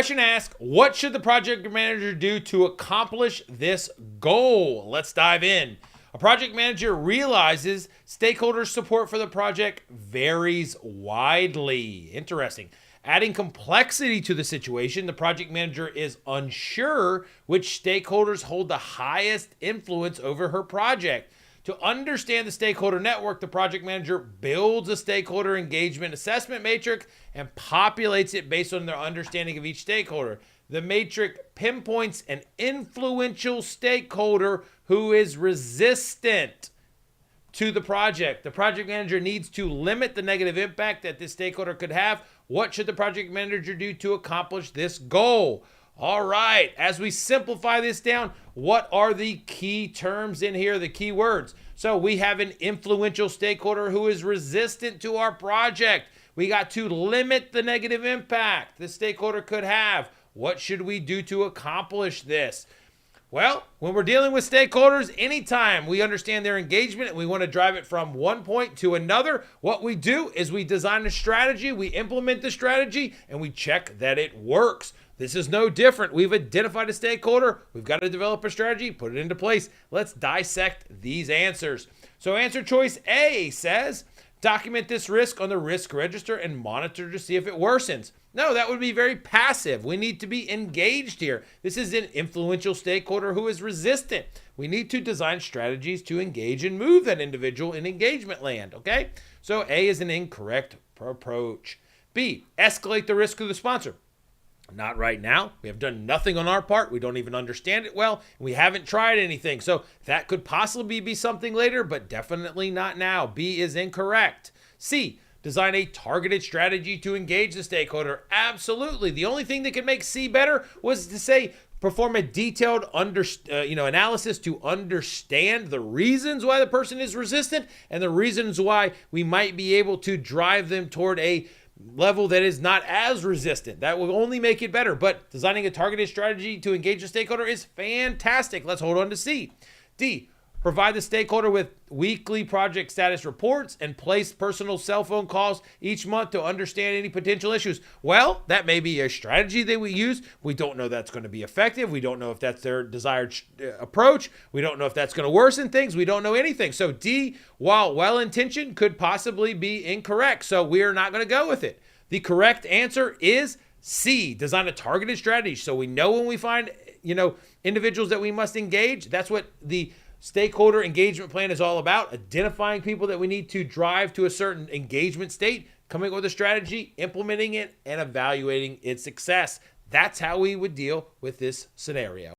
Question asked, what should the project manager do to accomplish this goal? Let's dive in. A project manager realizes stakeholder support for the project varies widely. Interesting. Adding complexity to the situation, the project manager is unsure which stakeholders hold the highest influence over her project. To understand the stakeholder network, the project manager builds a stakeholder engagement assessment matrix and populates it based on their understanding of each stakeholder. The matrix pinpoints an influential stakeholder who is resistant to the project. The project manager needs to limit the negative impact that this stakeholder could have. What should the project manager do to accomplish this goal? All right, as we simplify this down, what are the key terms in here, the key words? So we have an influential stakeholder who is resistant to our project. We got to limit the negative impact the stakeholder could have. What should we do to accomplish this? Well, when we're dealing with stakeholders, anytime we understand their engagement and we want to drive it from one point to another, what we do is we design a strategy, we implement the strategy, and we check that it works. This is no different. We've identified a stakeholder. We've got to develop a strategy, put it into place. Let's dissect these answers. So answer choice A says, document this risk on the risk register and monitor to see if it worsens. No, that would be very passive. We need to be engaged here. This is an influential stakeholder who is resistant. We need to design strategies to engage and move that individual in engagement land, okay? So A is an incorrect approach. B, escalate the risk to the sponsor. Not right now. We have done nothing on our part. We don't even understand it well. We haven't tried anything. So that could possibly be something later, but definitely not now. B is incorrect. C, design a targeted strategy to engage the stakeholder. Absolutely. The only thing that could make C better was to say, perform a detailed analysis to understand the reasons why the person is resistant and the reasons why we might be able to drive them toward a level that is not as resistant. That will only make it better. But designing a targeted strategy to engage the stakeholder is fantastic. Let's hold on to C. D, provide the stakeholder with weekly project status reports and place personal cell phone calls each month to understand any potential issues. Well, that may be a strategy that we use. We don't know that's going to be effective. We don't know if that's their desired approach. We don't know if that's going to worsen things. We don't know anything. So D, while well-intentioned, could possibly be incorrect. So we are not going to go with it. The correct answer is C, design a targeted strategy. So we know when we find, individuals that we must engage. That's what the stakeholder engagement plan is all about, identifying people that we need to drive to a certain engagement state, coming up with a strategy, implementing it, and evaluating its success. That's how we would deal with this scenario.